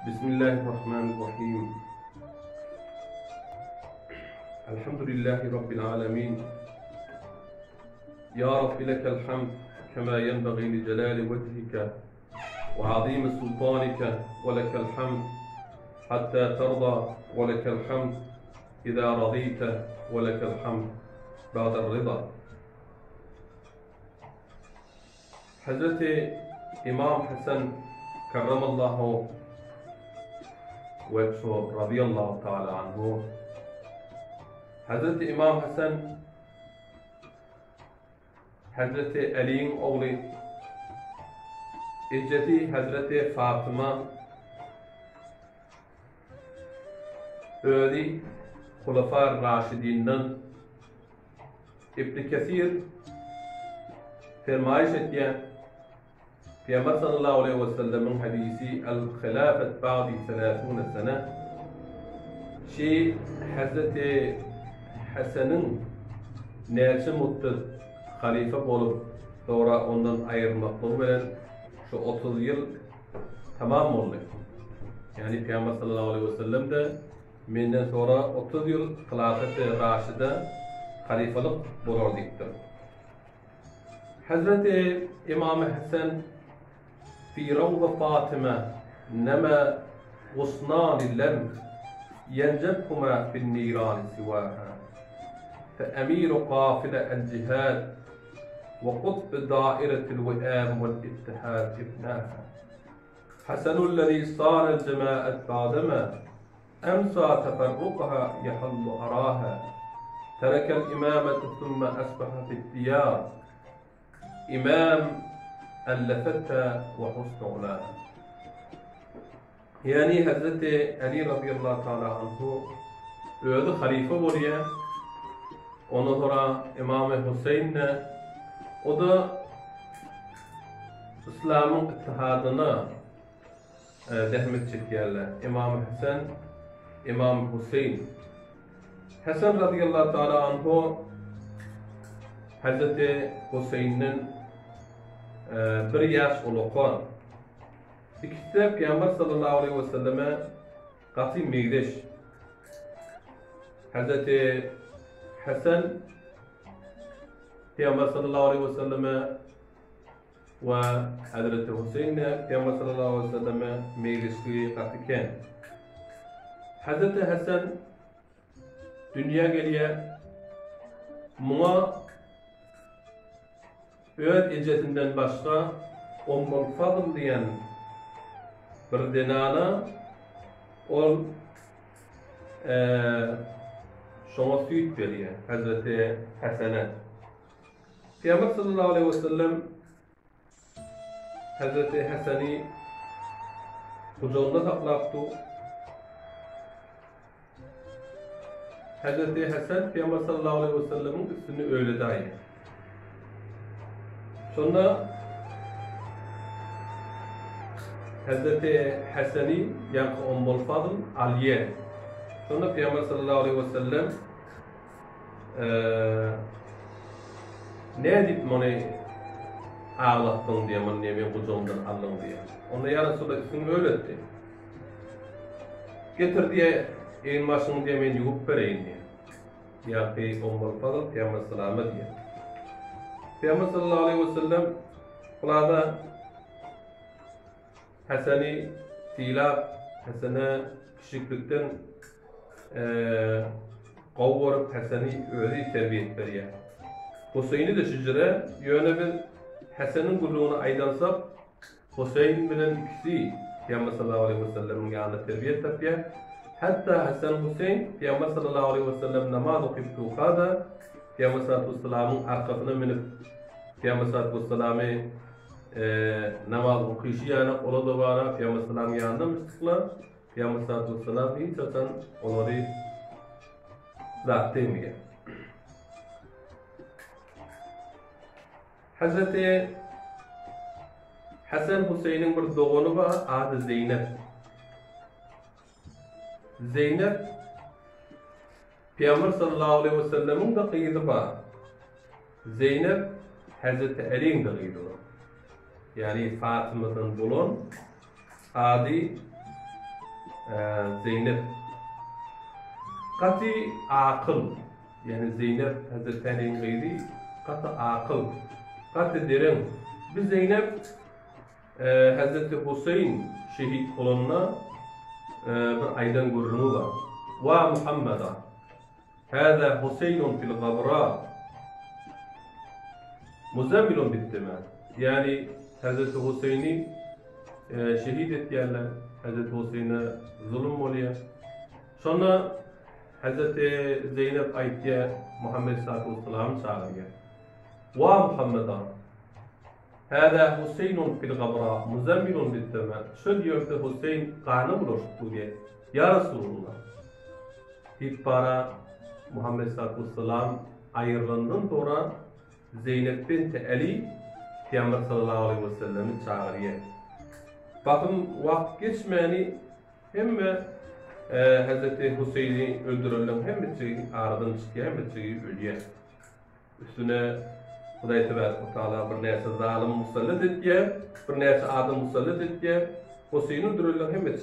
بسم الله الرحمن الرحيم. الحمد لله رب العالمين. يا رب لك الحمد كما ينبغي لجلال وجهك وعظيم سلطانك، ولك الحمد حتى ترضى، ولك الحمد إذا رضيت، ولك الحمد بعد الرضا. حضرت إمام حسن كرم الله وجهه رضي الله تعالى عنه. حضرت إمام حسن حضرت علي'nin oğlu, İcceti Hazreti Fatıma öğri Hulefâ Raşidîn'den İbn Kesir fermayış ettiği Peygamber sallallahu aleyhi ve sellem'in hadisi el-hilafet ba'di 30 sene Hazreti Hasan'ın neçe müddet halife olup sonra ondan ayrılmaklığı bilen şu 30 yıl tamam oldu. Yani Peygamber sallallahu aleyhi ve sellem de menden sonra 30 yıl hilafet-i Raşide halifelik bulur diktir. Hazreti İmam Hasan في روض فاطمة نما غصنان اللم ينجبهما في النيران سواها فأمير قافلة الجهاد وقطب دائرة الوئام والاتحاد ابناها حسن الذي صار الجماعة بعدما أمسى تفرقها يحل أراها ترك الإمامة ثم أصبح في الديار إمام اللفتة وحسن علاها. Yani Hazreti Ali radıyallahu ta'ala anhu öldü halife oluyor. Ondan sonra İmam Hüseyin'le o da İslam'ın ittihadına dehmet çekiyorlar. İmam Hasan, İmam Hüseyin. Hasan radıyallahu ta'ala anhu Hazreti Hüseyin'in bir yaş uluqan. İkisi de Peygamber sallallahu aleyhi ve selleme qat'i meyleş. Hazreti Hasan Peygamber sallallahu aleyhi ve selleme ve Hazreti Hüseyin de Peygamber sallallahu aleyhi ve selleme meyleşliği qat'iken. Hazreti Hasan dünya geliyor. Buna öğret ecetinden başka Ummul Fadl diyen bir denana ol şoma süt veriyor Hazreti Hasan'a. Peygamber sallallahu aleyhi ve sellem Hazreti Hasan'ı kucağında saklattı. Hazreti Hasan Peygamber sallallahu aleyhi ve sellem'in üstünü öyle dahi. Sonra Hazreti Hasan'ı yani Ummul Fadl Aliye. Sonra Peygamber sallallahu aleyhi ve sellem ne edip bana ağlattın diye bana niye ben kucağımdan aldın diye. Ona ya Resulallah üstünü öğretti. Getir diye elin başını diye ben yuhup vereyim diye. Ya Ummul Fadl Peygamber sallallahu diye. Peygamber sallallahu aleyhi ve sellem kulağda Hasan'ı tilap, Hasan'a küçüklükten kavurup Hasan'ı öyle terbiye veriyor. Hüseyin'i de şücre yöne bir Hasan'ın kulluğunu aydansap Hüseyin bilen ikisi Peygamber sallallahu aleyhi ve sellem'in yanında terbiye yapıyor. Hatta Hasan Hüseyin Peygamber sallallahu aleyhi ve sellem namaz okuyup tuğada Peygamber sallallahu aleyhi ve sellem'in arkasına minip Peygamber sallallahu aleyhi ve sellem'i namaz okuyuşu yani ola da var Peygamber sallallahu aleyhi ve sellem'in yanında müstikler Peygamber sallallahu aleyhi ve sellem hiç zaten onları zat demiyor. Hazreti Hasan Hüseyin'in bir doğunu var adı Zeynep. Zeynep Peygamber sallallahu aleyhi ve sellem'in de kıyıdı var. Zeynep Hazreti Ali'nin de kıyıdı var. Yani Fatıma'dan bulun adi Zeynep qati aqıl, yani Zeynep Hazreti Ali'nin gayri qati aqıl, qati derin. Biz Zeynep Hazreti Hüseyin şehit olunna bir aydan görünü var. Wa Muhammeda hâzâ Hüseyinun fil gabra muzammilun bittime. Yani Hazreti Hüseyin'i şehit ettiyenler, Hazreti Hüseyin'e zulüm oluyor. Sonra Hazreti Zeynep ayettiye Muhammed sallallahu aleyhi ve sellem'in çağırıyor. Wa Muhammeda hâzâ Hüseyinun fil gabra muzammilun bittime. Şu diyorsa Hüseyin kanı bulur diye. Ya Resulullah. Hip para Muhammed sallallahu aleyhi ve sellem ayrılığından sonra Zeynep binti Ali Peygamber sallallahu aleyhi ve sellem'i çağırıyor. Bakın vakt geçmeyeni hem Hazreti Hüseyin'i öldürülen hem de aradan çıkıyor hem de ölüyor. Üstüne Huday Tebarek Teala bir neyse zalim musallat etkiye, bir neyse adam musallat etkiye, Hüseyin'i öldürülen hem de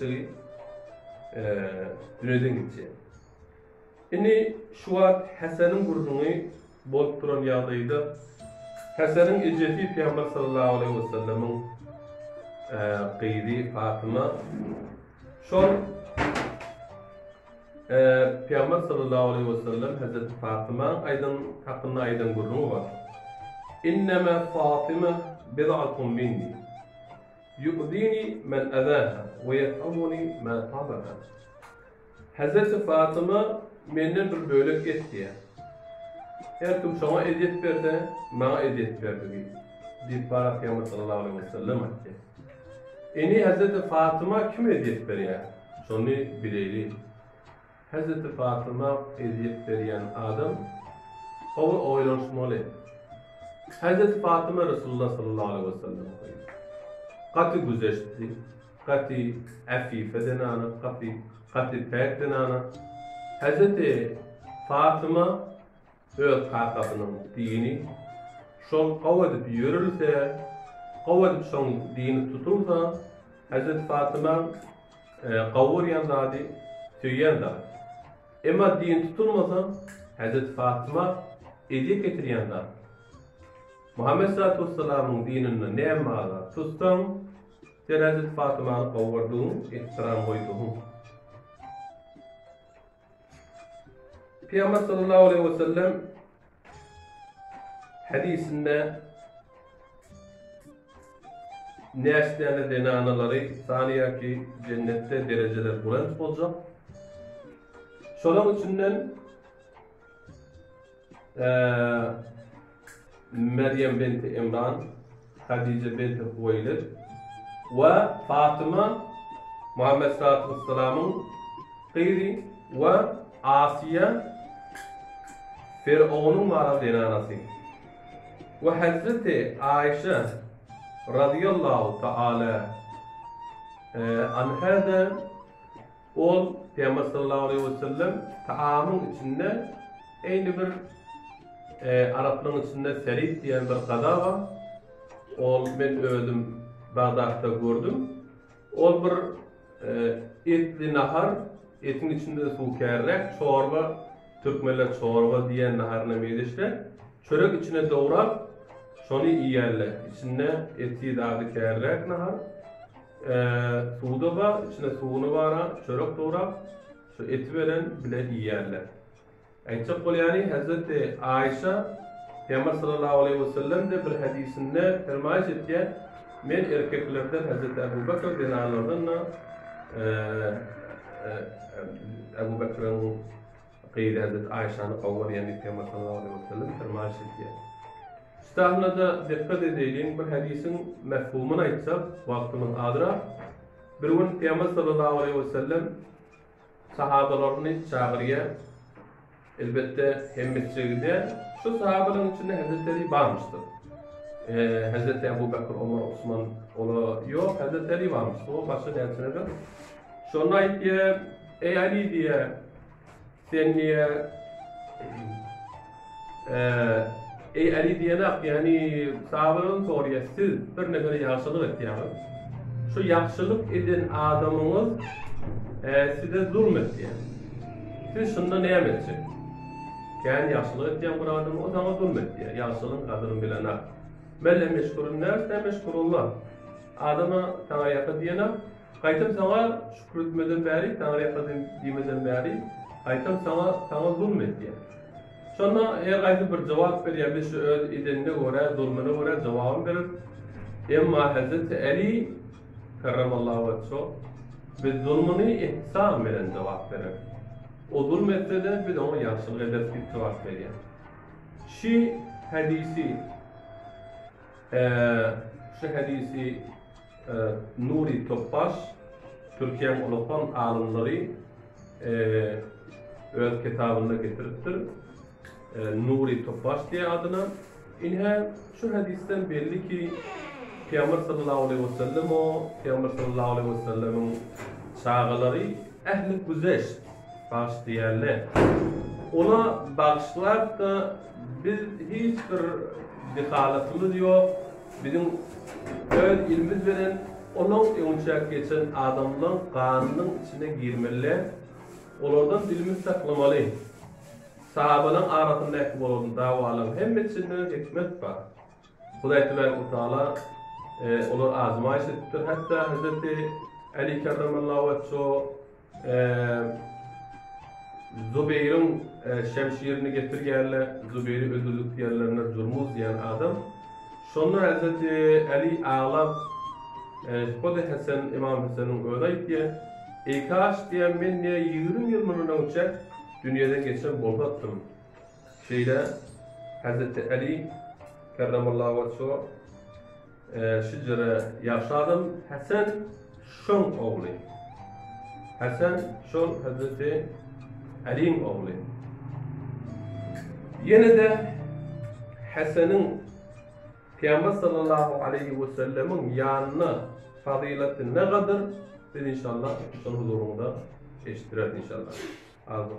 dünyadan geçiyor. Şimdi şu an Hasan'ın gururunu bolup duran yağdaydı. Hasan'ın eceti Peygamber sallallahu aleyhi ve sellem'in qeyri Fatıma. Şol Peygamber sallallahu aleyhi ve sellem Hazreti Fatıma aydan hakkında aydan gururunu var. İnneme Fatıma bid'atun minni. Yu'dini men adâha ve yet'amuni ma tabaha. Hazreti Fatıma menden bir bölük etdi. Her kim sana ediyet verdi, bana ediyet verdi. Bir para Peygamber sallallahu aleyhi ve sellem etti. Eni Hazreti Fatıma kim ediyet veriyor? Şunu bileyli. Hazreti Fatıma ediyet veren adam o oylanışmalı. Hazreti Fatıma Resulullah sallallahu aleyhi ve sellem qati güzeşti, qati afife denana, qati pek denana. Hazreti Fatıma öz kakabının dini şol qavadip yürürse, qavadip şol dini tutulsa, Hazreti Fatıma qavur yandadi, tüyen da. Ama din tutulmasa, Hazreti Fatıma ediye getiriyen da. Muhammed sallallahu aleyhi ve sellem'in dinini ne emada tutsam, sen Hazreti Fatıma'nı qavurduğun, ihtiram koyduğun. Peygamber sallallahu aleyhi ve sellem hadisinde neştiyane denanaları saniye ki cennette dereceler bulanç olacak. Şolan içinden Meryem binti İmran, Hadice binti Hüveylid ve Fatıma Muhammed sallallahu aleyhi ve sellem'in qeyri ve Asiye Firavun'un mağara denanası. Ve Hazreti Ayşe radıyallahu ta'ala anhada ol Peygamber sallallahu aleyhi ve sellem taamın içinde aynı bir Arapların içinde serit diyen bir kada var. Ol ben öldüm Bağdat'ta gördüm. Ol bir etli nahar, etin içinde su kerrek, çorba, Türkmenler çorba diyen naharına meydişler. Çörek içine doğrap, şunu yiyerler. İçine eti dağdı kerrek nahar. Suda var, içine suğunu var, çörek doğrap, şu eti veren bile yiyerler. Ayçak ol yani Hazreti Ayşe Peygamber sallallahu aleyhi ve sellem de bir hadisinde fermayış ettiği men erkeklerden Hazreti Ebu Bekir dinalardan Ebu Bekir'in qeyri Hazreti Ayşe'nin qavvar yani Peygamber sallallahu aleyhi ve sellem fermayış ettiği. İstahına da dikkat edelim bir hadisin mefhumunu aytsak vaktimin adına bir gün Peygamber sallallahu aleyhi ve sellem sahabalarını çağırıyor. Elbette hemmetçiliğinde şu sahabaların içinde Hazretleri varmıştır. Hazreti Ebu Bekir, Ömer, Osman ola yok, Hazretleri varmıştır. O başka dersine de. Şuna ait diye, ey Ali diye, sen niye ey Ali diye yani sahabaların soruyor, siz bir ne kadar yaşadık etti yani. şu yaxşılık eden adamınız size zulmetti. Siz şunda ne emetsek? Yani yaxşılık eden bir adamı o zaman zulmetti. Yaxşılığın kadırını bilene. Melle meşkurun nefs ne meşkurullah. Adama sana yakı diyene, kaytım sana şükretmeden beri, sana yakı demeden beri, kaytım sana zulmetti. Sonra eğer kaytı bir cevap veriyor, biz şu öz edenine göre, zulmuna göre cevabını verir. Emma Hazreti Ali karramallahu veceh'u biz zulmunu ihsan bilen cevap verir. O zulmetse de biz ona yaxşılık ederiz ki cevap veriyor. Şu hadisi Nuri Topbaş Türkiye'nin ulupan alimleri öz kitabında getiriptir. Nuri Topbaş diye adına. İnhe şu hadisten belli ki Peygamber sallallahu aleyhi ve sellem Peygamber sallallahu aleyhi ve sellem'in çağaları ehli güzeş bağışlayanlar. Ona bağışlayıp da biz hiçbir dehaletimiz yok. Bizim öz ilmiz veren onun önçak geçen adamların kanının içine girmeli. Onlardan dilimiz saklamalı. Sahabaların arasında ekip olan davaların hem içinden hikmet var. Huday Teala onlar azmayış ettir. Hatta Hazreti Ali kerramallahu veceh'u Zübeyir'in şemşirini getirgenler, Zübeyir'i öldürdük diyenlerine Cürmuz diyen adam. Sonra Hazreti Ali ağlab, Kodi Hasan, İmam Hasan'ın öğrenip diye, Ekaş diyen ben diye 20 yıl önce dünyadan geçen boldattım. Hazreti Ali kerramallahu veceh'u şicre yaşadım. Hasan şon oğlu. Hasan şon Hazreti Ali'nin oğlu. Yine de Hasan'ın Peygamber sallallahu aleyhi ve sellem'in yanına fazileti ne kadar biz inşallah son huzurunda eşittirir inşallah. Ağzına